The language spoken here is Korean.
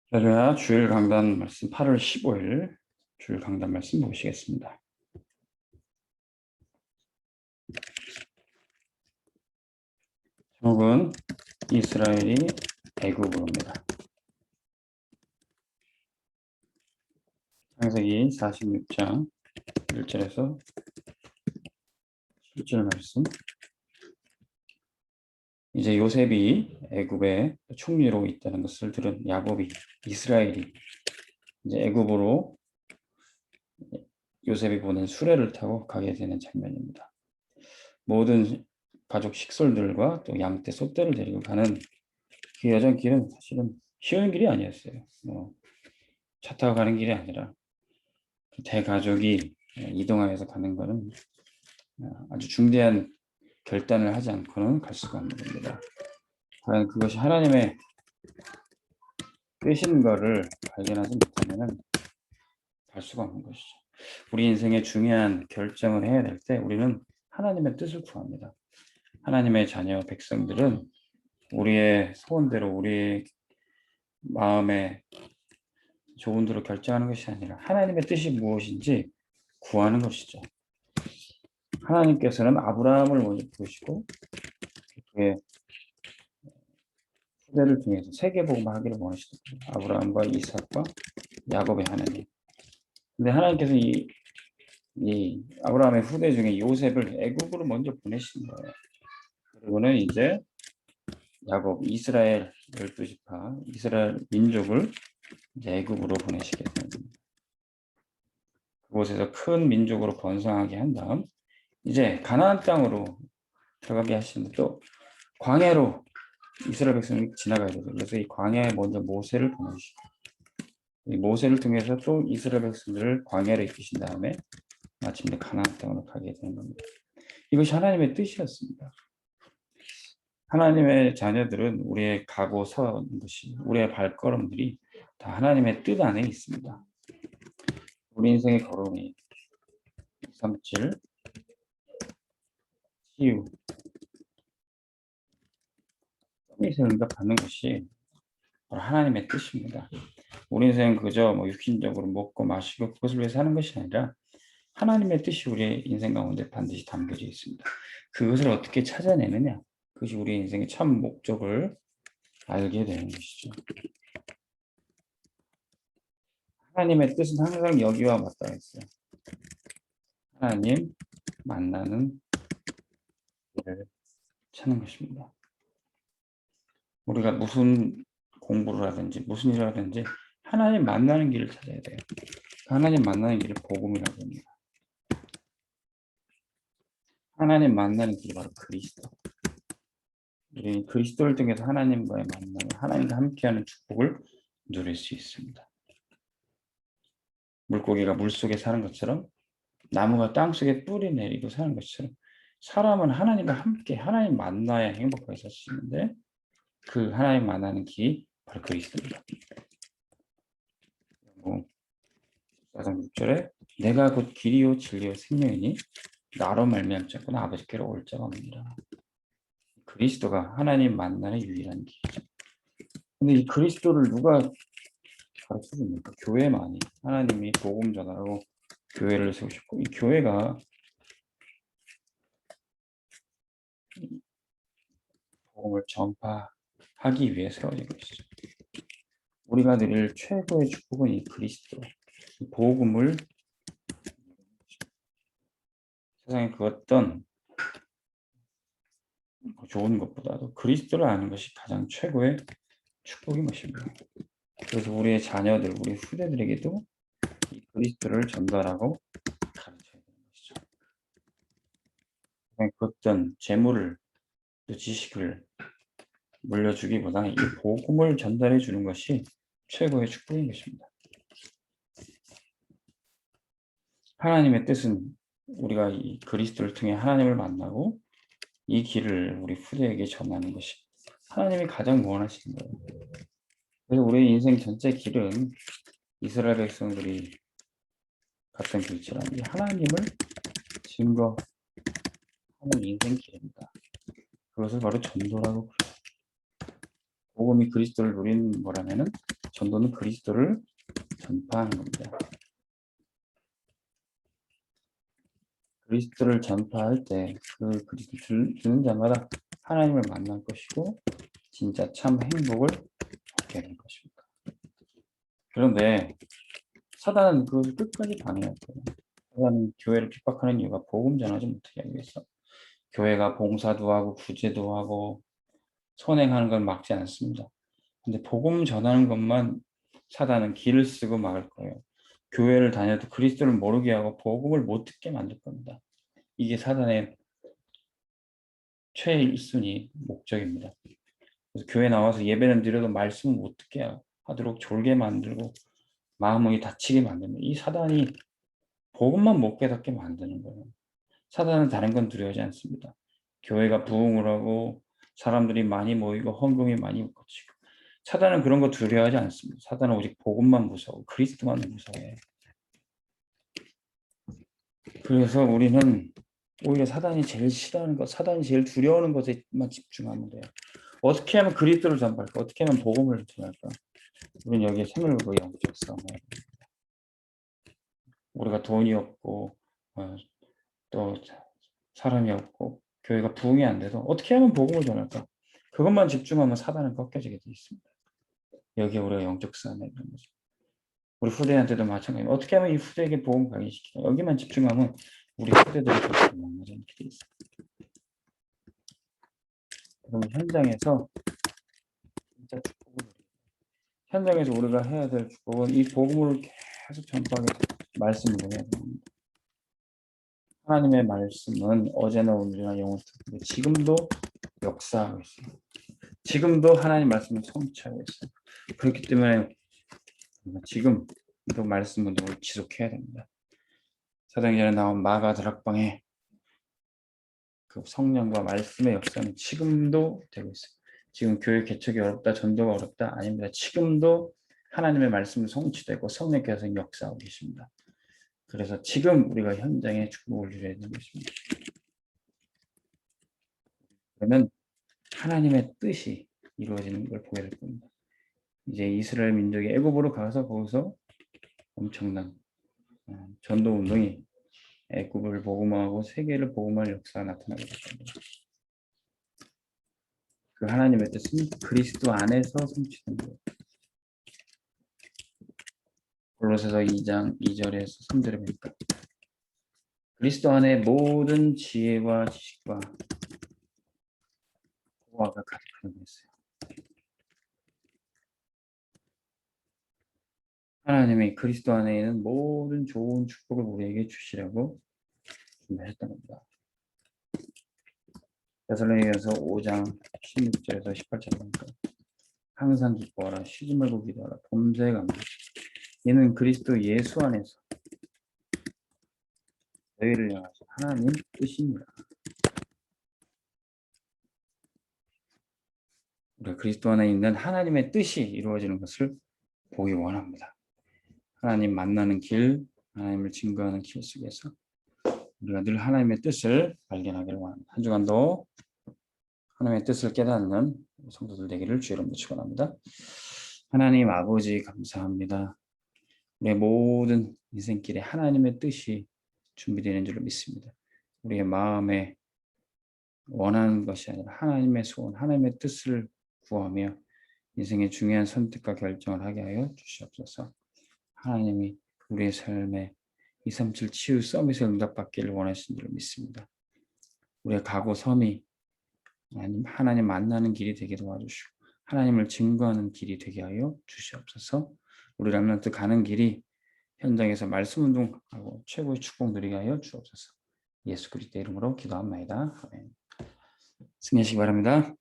그래야 주일 강단 말씀 8월 15일 주일 강단 말씀 보시겠습니다. 제목은 이스라엘이 애굽으로입니다. 창세기 46장 1절에서 7절 말씀. 이제 요셉이 애굽의 총리로 있다는 것을 들은 야곱이 이스라엘이 이제 애굽으로 요셉이 보낸 수레를 타고 가게 되는 장면입니다. 모든 가족 식솔들과 또 양떼 소떼를 데리고 가는 그 여정 길은 사실은 쉬운 길이 아니었어요. 차 타고 가는 길이 아니라 대가족이 이동하여서 가는 것은 아주 중대한 결단을 하지 않고는 갈 수가 없는 겁니다. 과연 그것이 하나님의 뜻인 것을 발견하지 못하면 갈 수가 없는 것이죠. 우리 인생의 중요한 결정을 해야 될 때 우리는 하나님의 뜻을 구합니다. 하나님의 자녀 백성들은 우리의 소원대로 우리의 마음에 좋은 대로 결정하는 것이 아니라 하나님의 뜻이 무엇인지 구하는 것이죠. 하나님께서는 아브라함을 먼저 부르시고 그의 후대를 통해서 세계복음을 하기를 원하시더군요. 아브라함과 이삭과 야곱의 하나님. 근데 하나님께서 이 아브라함의 후대 중에 요셉을 애굽으로 먼저 보내신 거예요. 그리고는 이제 야곱, 이스라엘 12지파, 이스라엘 민족을 이제 애굽으로 보내시게 됩니다. 그곳에서 큰 민족으로 번성하게 한 다음 이제 가나안 땅으로 들어가게 하시는데 또 광야로 이스라엘 백성이 지나가야 되죠. 그래서 이 광야에 먼저 모세를 보내시고 이 모세를 통해서 또 이스라엘 백성들을 광야로 이끄신 다음에 마침내 가나안 땅으로 가게 되는 겁니다. 이것이 하나님의 뜻이었습니다. 하나님의 자녀들은 우리의 가고 선 것이 우리의 발걸음들이 다 하나님의 뜻 안에 있습니다. 우리 인생의 걸음이 3칠 치유 서밋을 응답하는 것이 바로 하나님의 뜻입니다. 우리 인생은 그저 육신적으로 먹고 마시고 그것을 위해서 하는 것이 아니라 하나님의 뜻이 우리의 인생 가운데 반드시 담겨져 있습니다. 그것을 어떻게 찾아내느냐? 그것이 우리 인생의 참 목적을 알게 되는 것이죠. 하나님의 뜻은 항상 여기와 마땅했어요. 하나님 만나는 길을 찾는 것입니다. 우리가 무슨 공부를 하든지 무슨 일을 하든지 하나님 만나는 길을 찾아야 돼요. 하나님 만나는 길을 복음이라고 합니다. 하나님 만나는 길이 바로 그리스도. 우리 그리스도를 통해서 하나님과의 만남을 하나님과 함께하는 축복을 누릴 수 있습니다. 물고기가 물속에 사는 것처럼 나무가 땅속에 뿌리 내리고 사는 것처럼 사람은 하나님과 함께 하나님 만나야 행복하게 살 수 있는데 그 하나님 만나는 길이 바로 그리스도입니다. 14장 6절에 내가 곧 길이요 진리요 생명이니 나로 말미암지 않고는 아버지께로 올 자가 없느니라. 그리스도가 하나님 만나는 유일한 길이죠. 근데 이 그리스도를 누가 가르쳐줍니까? 교회만이. 하나님이 복음 전하라고 교회를 세우셨고 이 교회가 복음을 전파하기 위해 세워진 것이죠. 우리가 누릴 최고의 축복은 이 그리스도, 이 복음을 세상에 그 어떤 좋은 것보다도 그리스도를 아는 것이 가장 최고의 축복인 것입니다. 그래서 우리의 자녀들, 우리 후대들에게도 이 그리스도를 전달하고 가르쳐야 되는 것이죠. 그 어떤 재물을 또 지식을 물려주기보다 이 복음을 전달해 주는 것이 최고의 축복인 것입니다. 하나님의 뜻은 우리가 이 그리스도를 통해 하나님을 만나고 이 길을 우리 후대에게 전하는 것이 하나님이 가장 원하시는 거예요. 그래서 우리 인생 전체 길은 이스라엘 백성들이 갔던 길처럼 이 하나님을 증거하는 인생 길입니다. 그것을 바로 전도라고 그래요. 복음이 그리스도를 누리는 거라면은 전도는 그리스도를 전파하는 겁니다. 그리스도를 전파할 때 그 그리스도 주는 자마다 하나님을 만날 것이고 진짜 참 행복을 얻게 될 것입니다. 그런데 사단은 그것을 끝까지 방해할 거예요. 사단은 교회를 핍박하는 이유가 복음 전하지 못하게 하기 위해서. 교회가 봉사도 하고 구제도 하고 선행하는 걸 막지 않습니다. 근데 복음 전하는 것만 사단은 길을 쓰고 막을 거예요. 교회를 다녀도 그리스도를 모르게 하고 복음을 못 듣게 만들 겁니다. 이게 사단의 최일순위 목적입니다. 그래서 교회 나와서 예배는 드려도 말씀을 못 듣게 하도록 졸게 만들고 마음이 다치게 만듭니다. 이 사단이 복음만 못 깨닫게 만드는 거예요. 사단은 다른 건 두려워하지 않습니다. 교회가 부흥을 하고 사람들이 많이 모이고 헌금이 많이 걷히고 사단은 그런 거 두려워하지 않습니다. 사단은 오직 복음만 무서워 그리스도만 무서워해. 그래서 우리는 오히려 사단이 제일 싫어하는 것, 사단이 제일 두려워하는 것에만 집중하면 돼요. 어떻게 하면 그리스도를 전파할까? 어떻게 하면 복음을 전할까? 우리는 여기에 생을 걸고 영적 싸움을 우리가 돈이 없고 또 사람이 없고 교회가 부흥이 안 돼도 어떻게 하면 복음을 전할까? 그것만 집중하면 사단은 꺾여지게 돼 있습니다. 여기에 우리가 영적 싸움에 있는 거죠. 우리 후대한테도 마찬가지입니다. 어떻게 하면 이 후대에게 복음 강의시키까? 여기만 집중하면 우리 후대들이 결코 망하지 않게 돼 있습니다. 그럼 현장에서 진짜 축복을 현장에서 우리가 해야 될 축복은 이 복음을 계속 전파하게 말씀을 해야 됩니다. 하나님의 말씀은 어제나 오늘이나 영원토록 지금도 역사하고 있어요. 지금도 하나님 말씀은 성취하고 있어요. 그렇기 때문에 지금도 말씀 운동을 지속해야 됩니다. 사도행전에 나온 마가 다락방에 그 성령과 말씀의 역사는 지금도 되고 있어요. 지금 교회 개척이 어렵다, 전도가 어렵다 아닙니다. 지금도 하나님의 말씀은 성취되고 성령께서 역사하고 계십니다. 그래서 지금 우리가 현장에 축복을 누려야 되는 것입니다. 그러면 하나님의 뜻이 이루어지는 걸 보게 될 겁니다. 이제 이스라엘 민족이 애굽으로 가서 거기서 엄청난 전도 운동이 애굽을 복음화하고 세계를 복음화할 역사가 나타나게 될 겁니다. 그 하나님의 뜻은 그리스도 안에서 성취된 거예요. 골로새서 2장 2절에서 3절에 보니까 그리스도 안에 모든 지혜와 지식과 보화가 가득하다고 했어요. 하나님이 그리스도 안에 있는 모든 좋은 축복을 우리에게 주시라고 준비했던 겁니다. 데살로니가서 5장 16절에서 18절에 보니까 항상 기뻐하라 쉬지 말고 기도하라 범사에 감사하라 이는 그리스도 예수 안에서 너희를 향하신 하나님 뜻입니다. 우리가 그리스도 안에 있는 하나님의 뜻이 이루어지는 것을 보기 원합니다. 하나님 만나는 길, 하나님을 증거하는 길 속에서 우리가 늘 하나님의 뜻을 발견하기를 원합니다. 한 주간도 하나님의 뜻을 깨닫는 성도들 되기를 주의 이름으로 축원합니다. 하나님 아버지 감사합니다. 우리의 모든 인생길에 하나님의 뜻이 준비되는 줄로 믿습니다. 우리의 마음에 원하는 것이 아니라 하나님의 소원, 하나님의 뜻을 구하며 인생의 중요한 선택과 결정을 하게 하여 주시옵소서. 하나님이 우리의 삶에 237 치유 서밋을 응답받기를 원하시는 줄로 믿습니다. 우리의 각오 섬이 하나님 만나는 길이 되게 도와주시고 하나님을 증거하는 길이 되게 하여 주시옵소서. 우리 람넌트 가는 길이 현장에서 말씀 운동하고 최고의 축복 누리게 하여 주옵소서. 예수 그리스도 이름으로 기도합니다. 아멘. 승리하시기 바랍니다.